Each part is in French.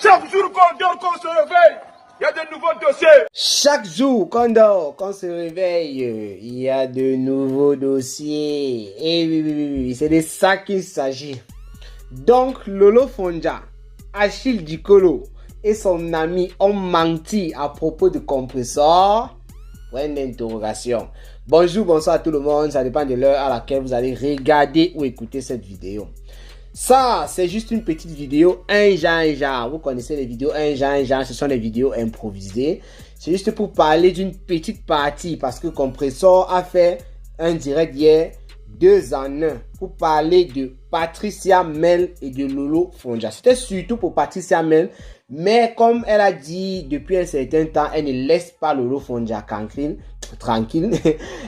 Chaque jour qu'on dort, qu'on se réveille, il y a de nouveaux dossiers. Chaque jour qu'on dort, qu'on se réveille, il y a de nouveaux dossiers. Et oui, c'est de ça qu'il s'agit. Donc, Lolo Fonja, Achille Dikolo et son ami ont menti à propos de compresseur. Point d'interrogation. Bonjour, bonsoir à tout le monde. Ça dépend de l'heure à laquelle vous allez regarder ou écouter cette vidéo. Ça, c'est juste une petite vidéo, un genre. Vous connaissez les vidéos un genre, ce sont des vidéos improvisées. C'est juste pour parler d'une petite partie parce que Compressor a fait un direct hier, 2 en 1, pour parler de Patricia Mel et de Lolo Fonja. C'était surtout pour Patricia Mel, mais comme elle a dit depuis un certain temps, elle ne laisse pas Lolo Fonja tranquille.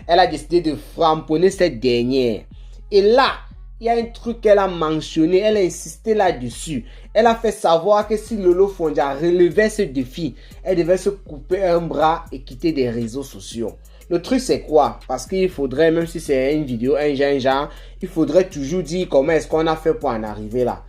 Elle a décidé de framponner cette dernière. Et là, il y a un truc qu'elle a mentionné, elle a insisté là-dessus. Elle a fait savoir que si Lolo Fonja relevait ce défi, elle devait se couper un bras et quitter des réseaux sociaux. Le truc c'est quoi? Parce qu'il faudrait, même si c'est une vidéo, un genre, il faudrait toujours dire comment est-ce qu'on a fait pour en arriver là.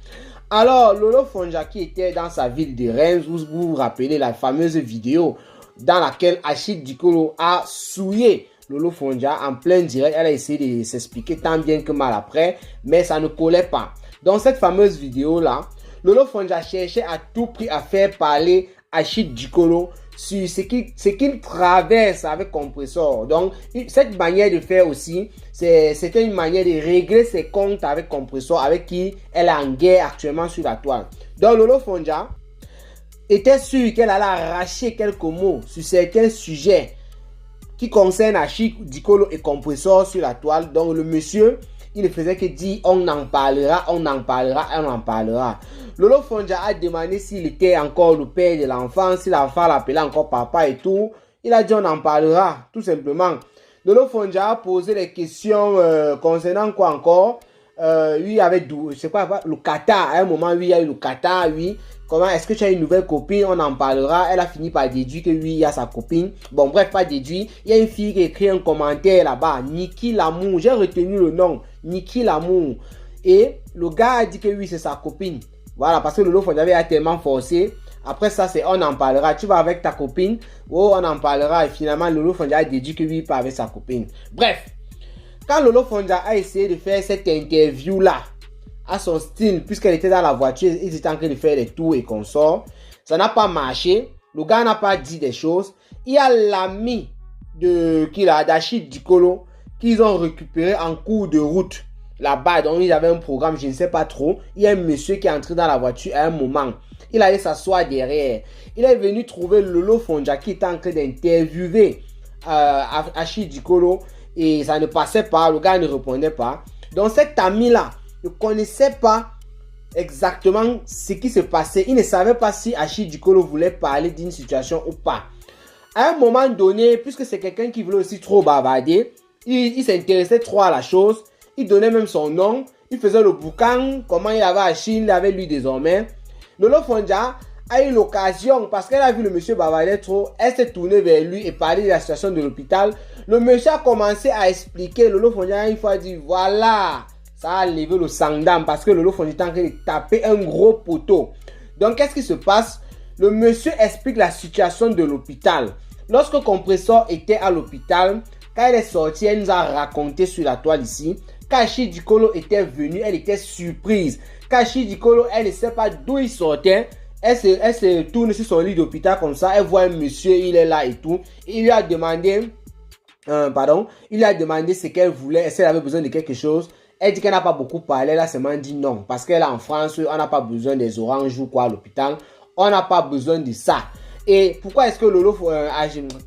Alors, Lolo Fonja qui était dans sa ville de Rennes, vous vous rappelez la fameuse vidéo dans laquelle Achille Dikolo a souillé Lolo Fonja en plein direct. Elle a essayé de s'expliquer tant bien que mal après, mais ça ne collait pas. Dans cette fameuse vidéo là, Lolo Fonja cherchait à tout prix à faire parler Achille Dikolo sur ce qu'il traverse avec Compressor. Donc cette manière de faire aussi, c'était une manière de régler ses comptes avec Compressor, avec qui elle est en guerre actuellement sur la toile. Donc Lolo Fonja était sûr qu'elle allait arracher quelques mots sur certains sujets qui concerne Achille Dikolo et Compressor sur la toile. Donc le monsieur, il ne faisait que dire on en parlera. Lolo Fonja a demandé s'il était encore le père de l'enfant, si l'enfant l'appelait encore papa et tout. Il a dit on en parlera, tout simplement. Lolo Fonja a posé des questions concernant quoi encore. Lui avait, je sais pas, le Qatar. À un moment, lui, il y a eu le Qatar, oui. Comment est-ce que tu as une nouvelle copine? On en parlera. Elle a fini par déduire que oui, il y a sa copine. Bon, bref, pas déduit. Il y a une fille qui écrit un commentaire là-bas. Niki Lamour. J'ai retenu le nom. Niki Lamour. Et le gars a dit que oui, c'est sa copine. Voilà, parce que Lolo Fonja avait tellement forcé. Après ça, c'est on en parlera. Tu vas avec ta copine. Oh, on en parlera. Et finalement, Lolo Fonja a déduit que oui, pas avec sa copine. Bref. Quand Lolo Fonja a essayé de faire cette interview-là, à son style, puisqu'elle était dans la voiture, ils étaient en train de faire des tours et qu'on sort, ça n'a pas marché. Le gars n'a pas dit des choses. Il y a l'ami d'Achille Dikolo qu'ils ont récupéré en cours de route là-bas. Donc ils avaient un programme, je ne sais pas trop. Il y a un monsieur qui est entré dans la voiture à un moment. Il allait s'asseoir derrière. Il est venu trouver Lolo Fonja qui était en train d'interviewer Achille Dikolo. Et ça ne passait pas, le gars ne répondait pas. Donc cet ami-là ne connaissait pas exactement ce qui se passait. Il ne savait pas si Achille Dikolo voulait parler d'une situation ou pas. À un moment donné, puisque c'est quelqu'un qui voulait aussi trop bavarder, il s'intéressait trop à la chose. Il donnait même son nom. Il faisait le boucan, comment il avait Achille, il avait lui désormais. Lolo Fonja a eu l'occasion, parce qu'elle a vu le monsieur bavarder trop, elle s'est tournée vers lui et parler de la situation de l'hôpital. Le monsieur a commencé à expliquer. Lolo Fonja une fois dit voilà, ça a levé le sang d'âme parce que Lolo Fonja est en train de taper un gros poteau. Donc qu'est-ce qui se passe? Le monsieur explique la situation de l'hôpital. Lorsque Compressor était à l'hôpital, quand elle est sortie, elle nous a raconté sur la toile ici. Quand Achille Dikolo était venu, elle était surprise. Quand Achille Dikolo, elle ne sait pas d'où il sortait. Elle se tourne sur son lit d'hôpital comme ça. Elle voit un monsieur, il est là et tout. Il lui a demandé, il lui a demandé ce qu'elle voulait, est-ce qu'elle avait besoin de quelque chose. Elle dit qu'elle n'a pas beaucoup parlé. Elle a seulement dit non. Parce qu'elle est en France, on n'a pas besoin des oranges ou quoi à l'hôpital. On n'a pas besoin de ça. Et pourquoi est-ce que Lolo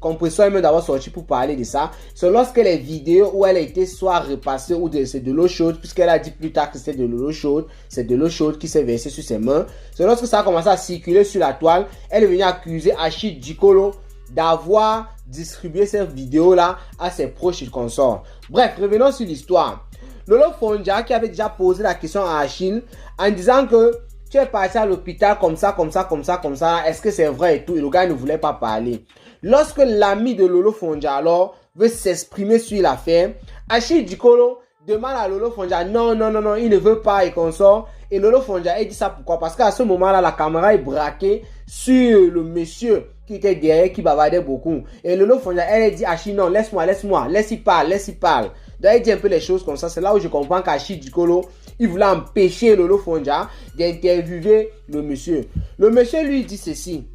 Compressor est même d'avoir sorti pour parler de ça? C'est lorsque les vidéos où elle a été soit repassée ou c'est de l'eau chaude, puisqu'elle a dit plus tard que c'était de l'eau chaude, c'est de l'eau chaude qui s'est versée sur ses mains. C'est lorsque ça a commencé à circuler sur la toile, elle est venue accuser Achille Dikolo d'avoir distribué cette vidéo-là à ses proches et consorts. Bref, revenons sur l'histoire. Lolo Fonja qui avait déjà posé la question à Achille en disant que tu es parti à l'hôpital comme ça, est-ce que c'est vrai et tout, et le gars ne voulait pas parler. Lorsque l'ami de Lolo Fonja alors veut s'exprimer sur l'affaire, Achille Dikolo demande à Lolo Fonja non, il ne veut pas et consort. Et Lolo Fonja, il dit ça pourquoi? Parce qu'à ce moment-là, la caméra est braquée sur le monsieur qui était derrière, qui bavardait beaucoup. Et Lolo Fonja, elle dit, Achille, non, laisse-moi, laisse-y parle. Donc, elle dit un peu les choses comme ça. C'est là où je comprends qu'Achille Dikolo, il voulait empêcher Lolo Fonja d'interviewer le monsieur. Le monsieur lui dit ceci,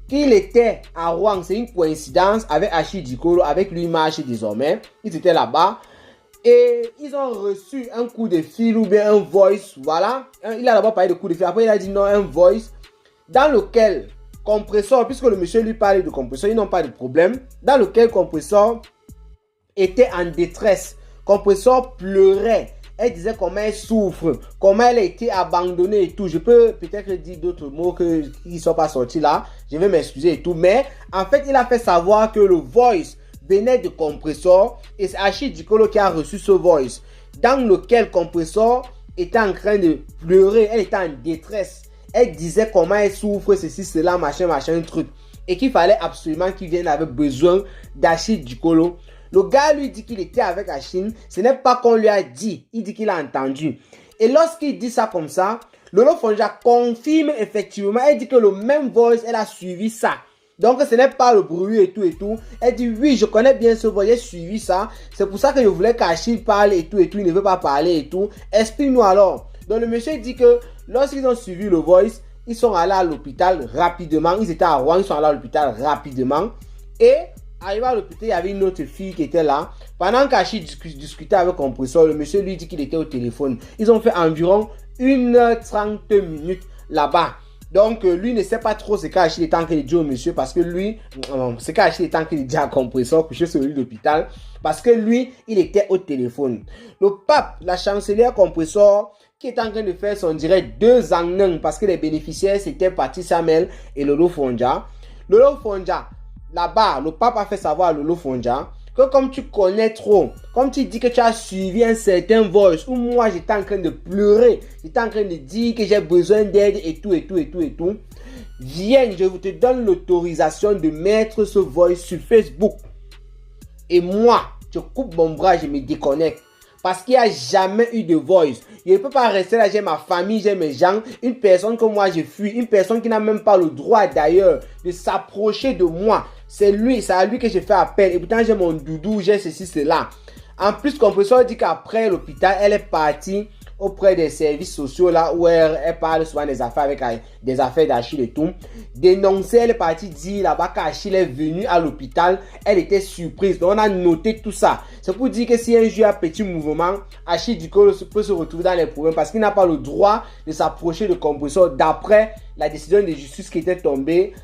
qu'il était à Rouen, c'est une coïncidence avec Achille Dikolo, avec lui marche désormais. Ils étaient là-bas. Et ils ont reçu un coup de fil ou bien un voice, voilà. Il a d'abord parlé de coup de fil, après il a dit non, un voice, dans lequel Compressor, puisque le monsieur lui parlait de Compressor, ils n'ont pas de problème, dans lequel Compressor était en détresse. Compressor pleurait, elle disait comment elle souffre, comment elle a été abandonnée et tout. Je peux peut-être dire d'autres mots qui ne sont pas sortis là, je vais m'excuser et tout, mais en fait il a fait savoir que le voice venait de Compressor et c'est Achille Dikolo qui a reçu ce voice dans lequel Compressor était en train de pleurer, elle était en détresse, elle disait comment elle souffre, ceci, cela, machin, truc, et qu'il fallait absolument qu'il vienne avec besoin d'Achille Dikolo. Le gars lui dit qu'il était avec Achille, ce n'est pas qu'on lui a dit, il dit qu'il a entendu. Et lorsqu'il dit ça comme ça, Lolo Fonja confirme effectivement, elle dit que le même voice, elle a suivi ça. Donc ce n'est pas le bruit et tout. Elle dit oui, je connais bien ce voice, j'ai suivi ça. C'est pour ça que je voulais qu'Achille parle et tout. Il ne veut pas parler et tout. Explique-nous alors. Donc le monsieur dit que lorsqu'ils ont suivi le voice, ils sont allés à l'hôpital rapidement. Ils étaient à Rouen, ils sont allés à l'hôpital rapidement. Et arrivé à l'hôpital, il y avait une autre fille qui était là. Pendant qu'Achille discutait avec Compressor, le monsieur lui dit qu'il était au téléphone. Ils ont fait environ 1h30 là-bas. Donc, lui ne sait pas trop ce qu'Achille est en train de dire au monsieur parce que lui, ce qu'Achille est en train de dire à Compressor, couché sur le lit d'hôpital, parce que lui, il était au téléphone. Le pape, la chancelière Compressor, qui est en train de faire son direct 2 en 1 parce que les bénéficiaires, c'était Patrice Hamel et Lolo Fonja. Lolo Fonja, là-bas, le pape a fait savoir à Lolo Fonja que comme tu connais trop, comme tu dis que tu as suivi un certain voice, où moi j'étais en train de pleurer, j'étais en train de dire que j'ai besoin d'aide et tout, viens, je te donne l'autorisation de mettre ce voice sur Facebook. Et moi, je coupe mon bras, je me déconnecte. Parce qu'il n'y a jamais eu de voice. Je ne peux pas rester là, j'ai ma famille, j'ai mes gens. Une personne que moi je fuis, une personne qui n'a même pas le droit d'ailleurs de s'approcher de moi. C'est à lui que je fais appel. Et pourtant j'ai mon doudou, j'ai ceci, cela. En plus, Compressor dit qu'après l'hôpital, elle est partie auprès des services sociaux là où elle parle souvent des affaires avec des affaires d'Achille et tout. Dénoncer, elle est partie dire là-bas qu'Achille est venu à l'hôpital, elle était surprise. Donc on a noté tout ça. C'est pour dire que si un jour il y a un petit mouvement, Achille Dikolo peut se retrouver dans les problèmes parce qu'il n'a pas le droit de s'approcher de Compressor d'après la décision de justice qui était tombée.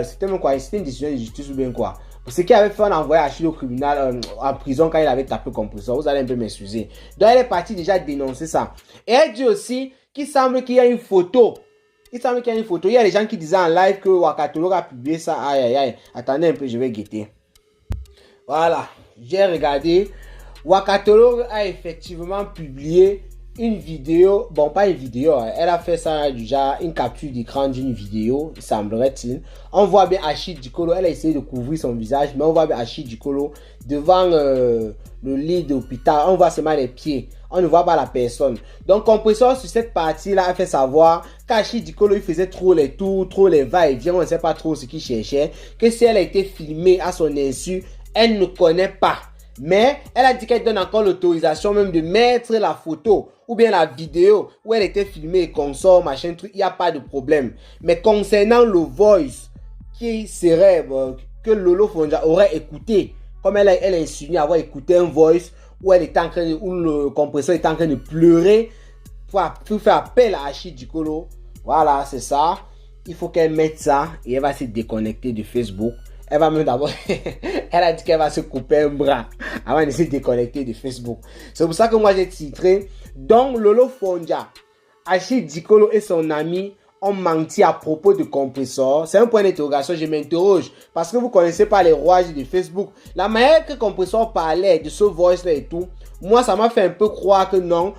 C'était même quoi? C'était une décision de justice ou bien quoi? Ce qui avait fait envoyer Achille au tribunal, en prison quand il avait tapé Compressor. Vous allez un peu m'excuser. Donc elle est partie déjà dénoncer ça. Et elle dit aussi qu'il semble qu'il y a une photo. Il y a des gens qui disaient en live que Wakatolog a publié ça. Aïe. Attendez un peu, je vais guetter. Voilà. J'ai regardé. Wakatolog a effectivement publié une vidéo, bon pas une vidéo, elle a fait ça déjà, une capture d'écran d'une vidéo, semblerait-il. On voit bien Achille Dikolo, elle a essayé de couvrir son visage, mais on voit bien Achille Dikolo devant le lit d'hôpital, on voit seulement les pieds, on ne voit pas la personne. Donc Compressor sur cette partie-là a fait savoir qu'Achille Dikolo il faisait trop les tours, trop les va-et-vient, on ne sait pas trop ce qu'il cherchait, que si elle a été filmée à son insu, elle ne connaît pas. Mais elle a dit qu'elle donne encore l'autorisation même de mettre la photo ou bien la vidéo où elle était filmée et consort, machin, truc, il n'y a pas de problème. Mais concernant le voice qui serait que Lolo Fonja aurait écouté, comme elle a insinué avoir écouté un voice où elle était en train de, où le Compressor était en train de pleurer pour faire appel à Achille Dikolo. Voilà, c'est ça. Il faut qu'elle mette ça et elle va se déconnecter de Facebook. Elle va même d'abord, elle a dit qu'elle va se couper un bras avant de se déconnecter de Facebook. C'est pour ça que moi j'ai titré donc Lolo Fonja, Achille Dikolo et son ami ont menti à propos de Compressor. C'est un point d'interrogation, je m'interroge parce que vous connaissez pas les rouages de Facebook. La manière que Compressor parlait de ce voice là et tout, moi ça m'a fait un peu croire que non,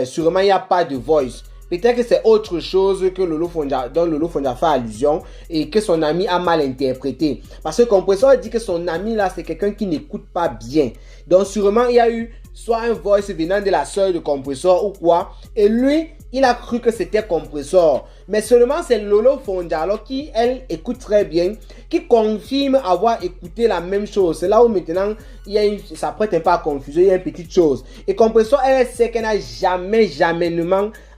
sûrement il n'y a pas de voice. Peut-être que c'est autre chose que Lolo Fonja, dont Lolo Fonja fait allusion et que son ami a mal interprété. Parce que Compressor dit que son ami là, c'est quelqu'un qui n'écoute pas bien. Donc sûrement il y a eu soit un voice venant de la sœur de Compressor ou quoi. Et lui, il a cru que c'était compresseur. Mais seulement c'est Lolo Fondialo qui, elle, écoute très bien, qui confirme avoir écouté la même chose. C'est là où maintenant, ça prête un peu à confusion, il y a une petite chose. Et compresseur, elle sait qu'elle n'a jamais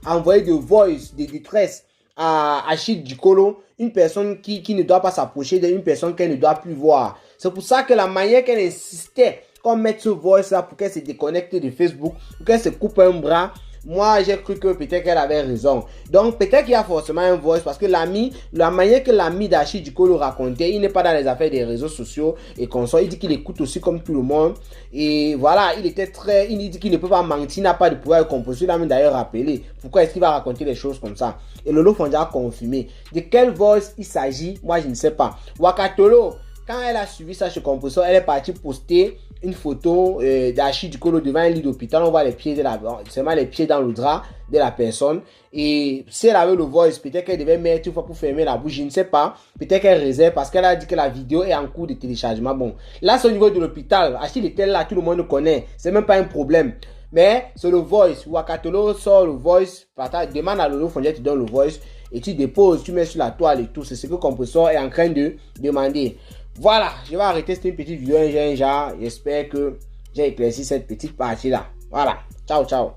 envoyé de voice, de détresse à Achille Dikolo, une personne qui ne doit pas s'approcher d'une personne qu'elle ne doit plus voir. C'est pour ça que la manière qu'elle insistait qu'on mette ce voice là pour qu'elle se déconnecte de Facebook, pour qu'elle se coupe un bras, moi j'ai cru que peut-être qu'elle avait raison. Donc peut-être qu'il y a forcément un voice parce que l'ami, la manière que l'ami d'Achille Dikolo racontait, il n'est pas dans les affaires des réseaux sociaux et consorts. Il dit qu'il écoute aussi comme tout le monde. Et voilà, il dit qu'il ne peut pas mentir, il n'a pas de pouvoir de composition. Il a même d'ailleurs rappelé. Pourquoi est-ce qu'il va raconter des choses comme ça? Et Lolo Fondia a confirmé. De quel voice il s'agit? Moi je ne sais pas. Wakatolo, quand elle a suivi ça chez Composeur, elle est partie poster une photo d'Achille Dikolo devant un lit d'hôpital. On voit les pieds seulement les pieds dans le drap de la personne. Et si elle avait le voice, peut-être qu'elle devait mettre une fois pour fermer la bouche. Je ne sais pas. Peut-être qu'elle réserve parce qu'elle a dit que la vidéo est en cours de téléchargement. Bon, là c'est au niveau de l'hôpital. Achille était là, tout le monde le connaît. C'est même pas un problème. Mais c'est le voice. Wakatolo sort le voice. Demande à Lolo Fondia, tu donnes le voice. Et tu déposes, tu mets sur la toile et tout. C'est ce que Compresseur est en train de demander. Voilà, je vais arrêter cette petite vidéo. J'espère que j'ai éclairci cette petite partie là. Voilà, ciao.